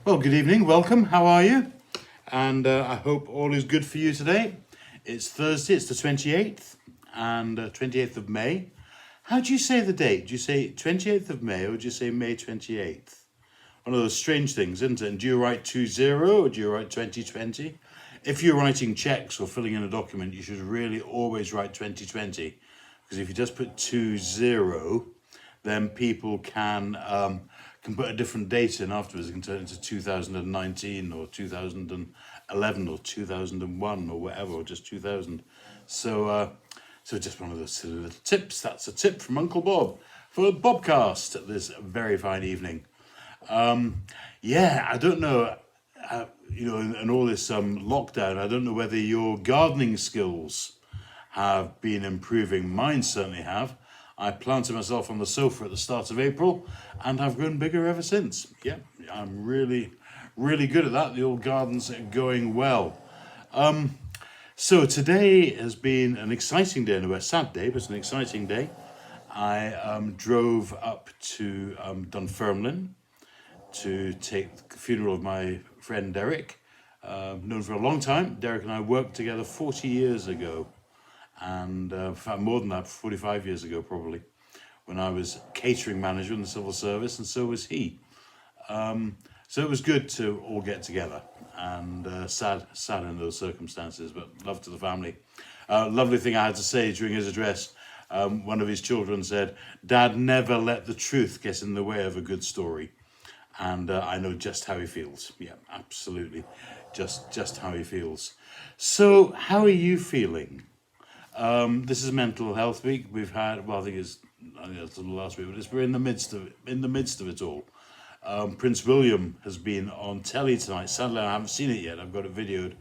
Well, good evening, welcome, how are you? And I hope all is good for you today. It's Thursday, it's the 28th, and 28th of May. How do you say the date? Do you say 28th of May or do you say May 28th? One of those strange things, isn't it? And do you write 20 or do you write 2020? If you're writing checks or filling in a document, you should really always write 2020. Because if you just put 20, then people can put a different date in afterwards. It can turn it into 2019 or 2011 or 2001 or whatever, or just 2000. So just one of those silly little tips. That's a tip from Uncle Bob for BOBCAST this very fine evening. I don't know, and all this lockdown, I don't know whether your gardening skills have been improving. Mine certainly have. I planted myself on the sofa at the start of April and have grown bigger ever since. Yeah, I'm really, really good at that. The old garden's going well. So today has been an exciting day, a sad day, but an exciting day. I drove up to Dunfermline to take the funeral of my friend Derek, known for a long time. Derek and I worked together 40 years ago. And in fact, more than that, 45 years ago probably, when I was catering manager in the civil service, and so was he. So it was good to all get together, and sad in those circumstances, but love to the family. Lovely thing I had to say during his address, one of his children said, "Dad never let the truth get in the way of a good story." And I know just how he feels. Yeah, absolutely, just how he feels. So how are you feeling? This is Mental Health Week. We've had, well, I think it's the last week, but we're in the midst of it all. Prince William has been on telly tonight. Sadly, I haven't seen it yet. I've got it videoed.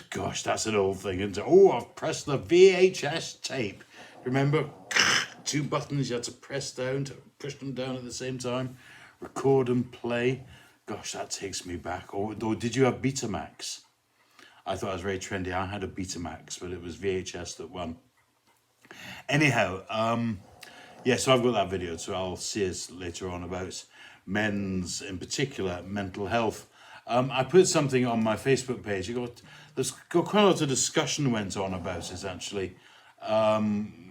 Gosh, that's an old thing, isn't it? Oh, I've pressed the VHS tape. Remember, 2 buttons you had to press down to push them down at the same time. Record and play. Gosh, that takes me back. Or did you have Betamax? I thought it was very trendy. I had a Betamax, but it was VHS that won. Anyhow, so I've got that video, so I'll see us later on about men's, in particular, mental health. I put something on my Facebook page. There's got quite a lot of discussion went on about it, actually,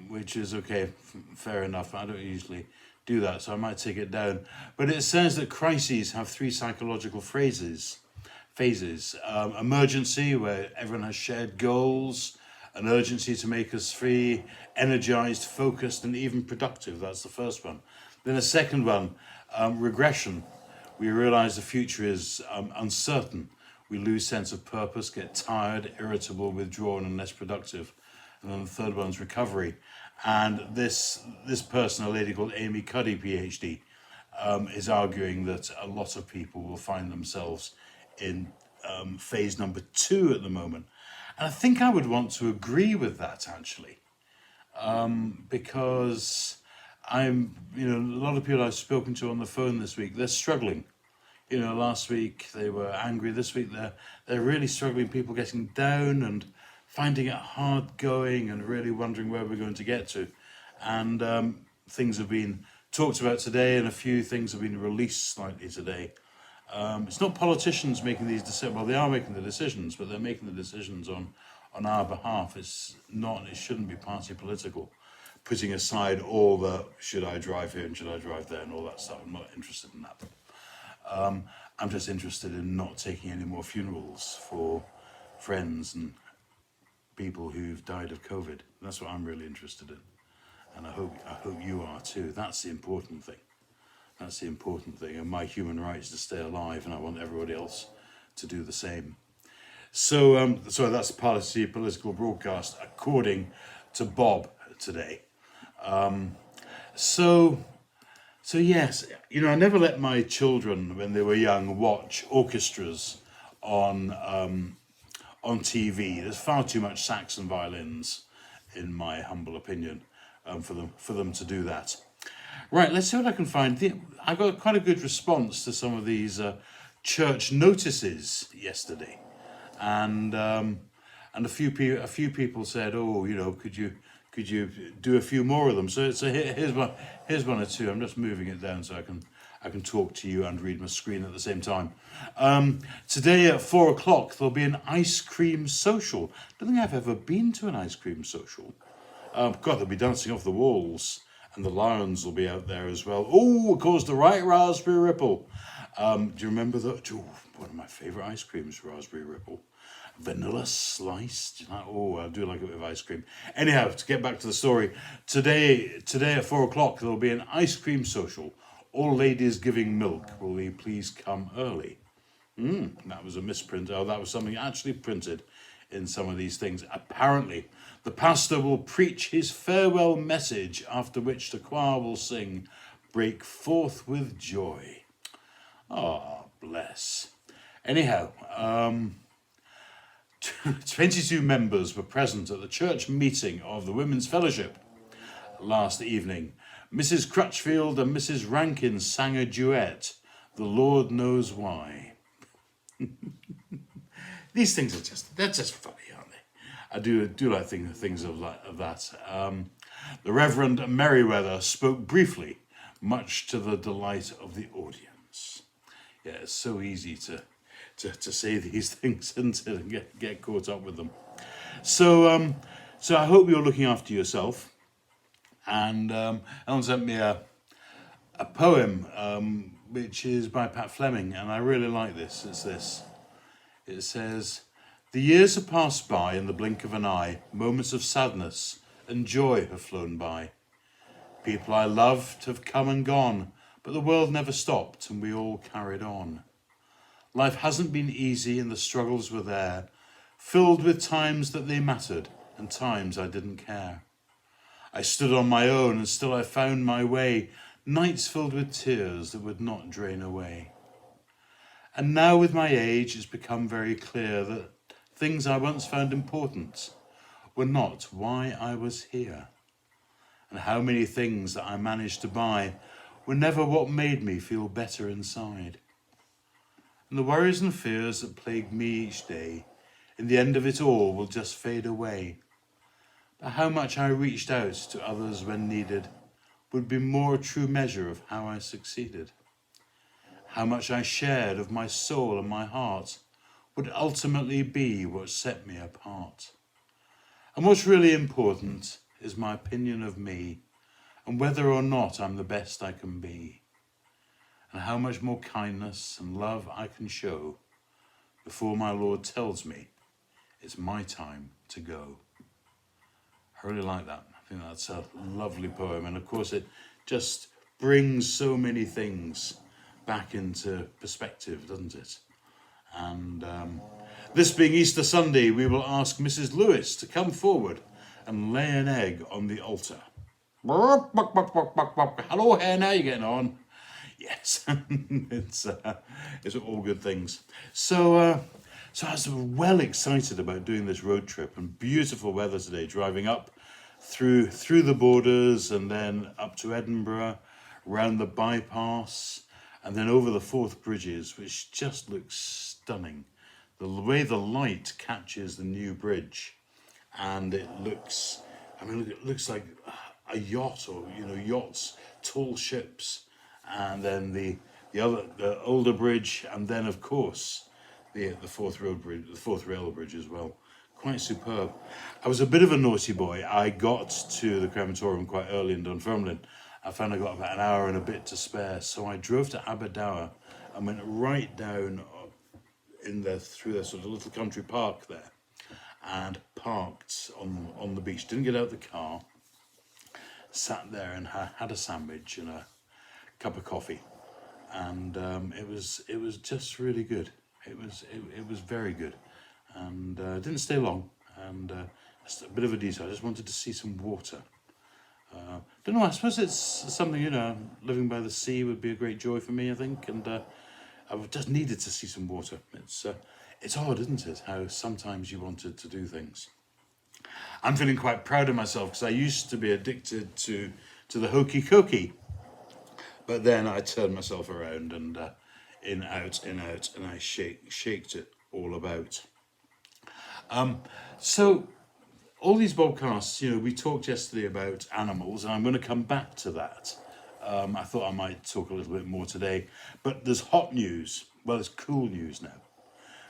which is okay, fair enough. I don't usually do that, so I might take it down. But it says that crises have 3 psychological phases. Emergency, where everyone has shared goals, an urgency to make us free, energized, focused, and even productive. That's the first one. Then the second one, regression. We realize the future is uncertain. We lose sense of purpose, get tired, irritable, withdrawn, and less productive. And then the third one's recovery. And this person, a lady called Amy Cuddy, PhD, is arguing that a lot of people will find themselves in phase number 2 at the moment. And I think I would want to agree with that, actually, because a lot of people I've spoken to on the phone this week, they're struggling. Last week they were angry. This week they're really struggling, people getting down and finding it hard going and really wondering where we're going to get to. And things have been talked about today, and a few things have been released slightly today. It's not politicians making these decisions. Well, they are making the decisions, but they're making the decisions on our behalf. It's not, it shouldn't be party political, putting aside all the should I drive here and should I drive there and all that stuff. I'm not interested in that. I'm just interested in not taking any more funerals for friends and people who've died of COVID. That's what I'm really interested in. And I hope you are too. That's the important thing. That's the important thing, and my human right is to stay alive, and I want everybody else to do the same. So that's policy political broadcast according to Bob today. So yes, I never let my children when they were young watch orchestras on TV. There's far too much sax and violins, in my humble opinion, for them to do that. Right, let's see what I can find. I got quite a good response to some of these church notices yesterday, and a few people said, "Oh, could you do a few more of them?" So here's one or two. I'm just moving it down so I I can talk to you and read my screen at the same time. Today at 4 o'clock, there'll be an ice cream social. I don't think I've ever been to an ice cream social. God, they'll be dancing off the walls, and the lions will be out there as well. Oh, of course, the right raspberry ripple. Do you remember that? Oh, one of my favourite ice creams, raspberry ripple. Vanilla sliced. Oh, I do like it with ice cream. Anyhow, to get back to the story, today at 4 o'clock, there'll be an ice cream social. All ladies giving milk. Will you please come early? That was a misprint. Oh, that was something actually printed in some of these things. Apparently, the pastor will preach his farewell message, after which the choir will sing, "Break forth with joy." Oh, bless. Anyhow, 22 members were present at the church meeting of the Women's Fellowship last evening. Mrs. Crutchfield and Mrs. Rankin sang a duet, "The Lord Knows Why." These things they're just funny, aren't they? I do like things of that. The Reverend Merriweather spoke briefly, much to the delight of the audience. Yeah, it's so easy to say these things and to get caught up with them. So I hope you're looking after yourself. And Ellen sent me a poem which is by Pat Fleming, and I really like this. It's this. It says, "The years have passed by in the blink of an eye. Moments of sadness and joy have flown by. People I loved have come and gone, but the world never stopped and we all carried on. Life hasn't been easy and the struggles were there, filled with times that they mattered and times I didn't care. I stood on my own and still I found my way, nights filled with tears that would not drain away. And now with my age it's become very clear that things I once found important were not why I was here. And how many things that I managed to buy were never what made me feel better inside. And the worries and fears that plague me each day, in the end of it all, will just fade away. But how much I reached out to others when needed would be more a true measure of how I succeeded. How much I shared of my soul and my heart would ultimately be what set me apart. And what's really important is my opinion of me and whether or not I'm the best I can be. And how much more kindness and love I can show before my Lord tells me it's my time to go. I really like that. I think that's a lovely poem. And of course it just brings so many things back into perspective, doesn't it? And this being Easter Sunday, we will ask Mrs. Lewis to come forward and lay an egg on the altar. Hello, hen, how are you getting on? Yes, it's all good things. So I was well excited about doing this road trip, and beautiful weather today, driving up through the borders and then up to Edinburgh, round the bypass, and then over the Forth Bridges, which just looks stunning. The way the light catches the new bridge, and it looks like a yacht, or yachts, tall ships, and then the older bridge, and then of course the Forth Road Bridge, the Forth Rail Bridge as well. Quite superb. I was a bit of a naughty boy. I got to the crematorium quite early in Dunfermline. I found I got about an hour and a bit to spare, so I drove to Aberdour and went right down through the sort of little country park there, and parked on the beach. Didn't get out the car. Sat there and had a sandwich and a cup of coffee, and it was just really good. It was very good, and didn't stay long. And just a bit of a detour. I just wanted to see some water. Don't know. I suppose it's something, living by the sea would be a great joy for me, I think, and I just needed to see some water. It's odd, isn't it, how sometimes you wanted to do things. I'm feeling quite proud of myself because I used to be addicted to the hokey cokey, but then I turned myself around and in, out, and I shaked it all about. So all these podcasts, we talked yesterday about animals, and I'm going to come back to that I thought I might talk a little bit more today. But there's hot news. Well, it's cool news now.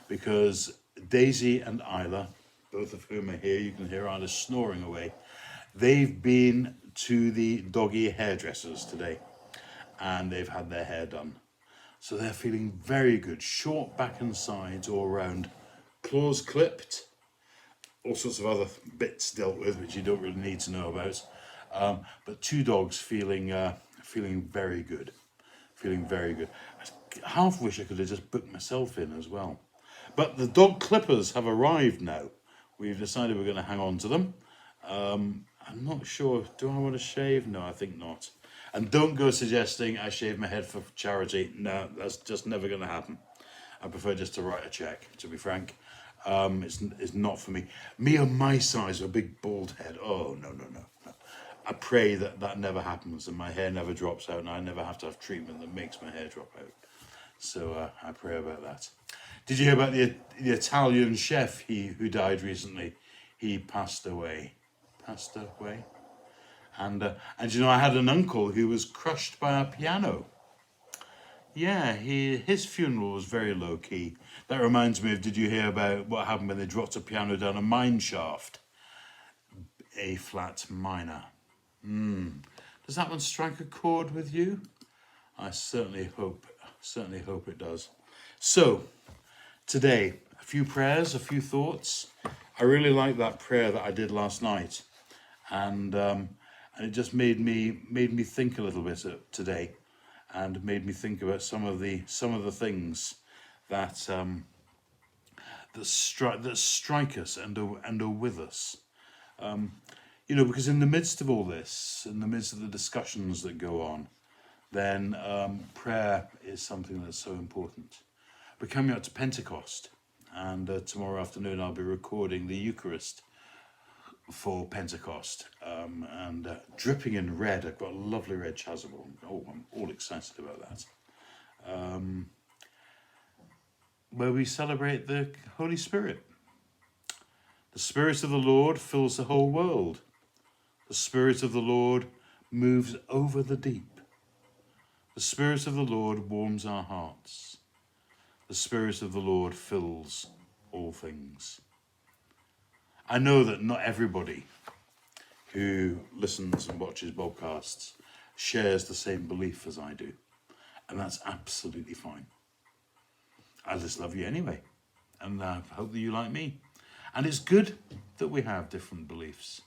Because Daisy and Isla, both of whom are here, you can hear Isla snoring away. They've been to the doggy hairdressers today. And they've had their hair done. So they're feeling very good. Short back and sides all around. Claws clipped. All sorts of other bits dealt with, which you don't really need to know about. But two dogs feeling very good. Feeling very good. I half wish I could have just booked myself in as well. But the dog clippers have arrived now. We've decided we're going to hang on to them. I'm not sure. Do I want to shave? No, I think not. And don't go suggesting I shave my head for charity. No, that's just never going to happen. I prefer just to write a check, to be frank. It's not for me. Me on my size with a big bald head. Oh, no. I pray that never happens and my hair never drops out and I never have to have treatment that makes my hair drop out. So I pray about that. Did you hear about the Italian chef who died recently? He passed away. And you know, I had an uncle who was crushed by a piano. Yeah, his funeral was very low key. That reminds me of, did you hear about what happened when they dropped a piano down a mine shaft? A flat minor. Does that one strike a chord with you? I certainly hope it does. So, today, a few prayers, a few thoughts. I really like that prayer that I did last night. And it just made me think a little bit today, and made me think about some of the things that strike us and are with us. You know, because in the midst of all this, in the midst of the discussions that go on, then prayer is something that's so important. We're coming up to Pentecost, and tomorrow afternoon I'll be recording the Eucharist for Pentecost, and dripping in red. I've got a lovely red chasuble. Oh, I'm all excited about that. Where we celebrate the Holy Spirit. The Spirit of the Lord fills the whole world. The Spirit of the Lord moves over the deep. The Spirit of the Lord warms our hearts. The Spirit of the Lord fills all things. I know that not everybody who listens and watches BOBCASTs shares the same belief as I do. And that's absolutely fine. I just love you anyway. And I hope that you like me. And it's good that we have different beliefs.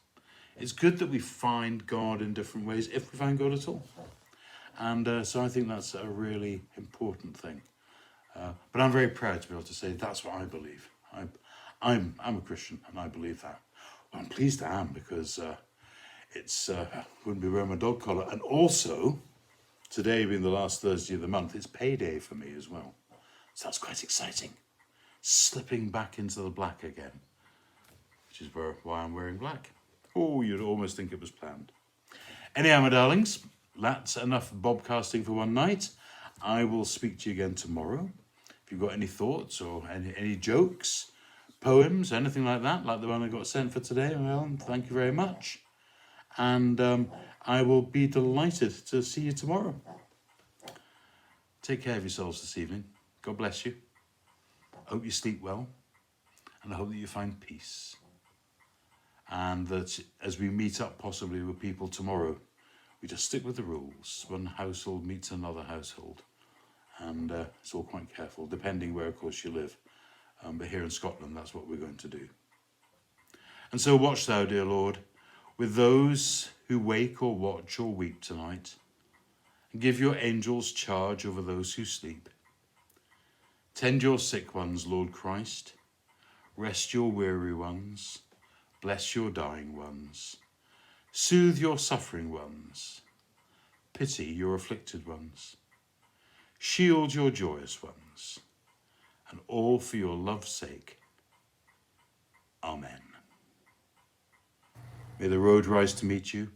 It's good that we find God in different ways, if we find God at all. And so I think that's a really important thing. But I'm very proud to be able to say that's what I believe. I'm a Christian and I believe that. Well, I'm pleased I am, because it's wouldn't be wearing my dog collar. And also, today being the last Thursday of the month, it's payday for me as well. So that's quite exciting. Slipping back into the black again, which is why I'm wearing black. Oh, you'd almost think it was planned. Anyhow, my darlings, that's enough BOBCasting for one night. I will speak to you again tomorrow. If you've got any thoughts or any jokes, poems, anything like that, like the one I got sent for today, well, thank you very much. And I will be delighted to see you tomorrow. Take care of yourselves this evening. God bless you. I hope you sleep well. And I hope that you find peace. And that as we meet up possibly with people tomorrow, we just stick with the rules. One household meets another household. And it's all quite careful, depending where, of course, you live. But here in Scotland, that's what we're going to do. And so watch thou, dear Lord, with those who wake or watch or weep tonight. And give your angels charge over those who sleep. Tend your sick ones, Lord Christ. Rest your weary ones. Bless your dying ones. Soothe your suffering ones. Pity your afflicted ones. Shield your joyous ones. And all for your love's sake. Amen. May the road rise to meet you.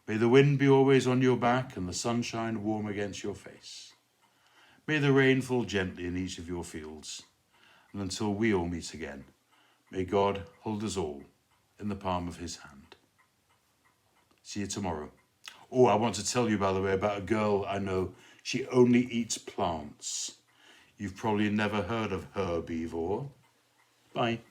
May the wind be always on your back and the sunshine warm against your face. May the rain fall gently in each of your fields. And until we all meet again, may God hold us all in the palm of his hand. See you tomorrow. Oh, I want to tell you, by the way, about a girl I know. She only eats plants. You've probably never heard of her before. Bye.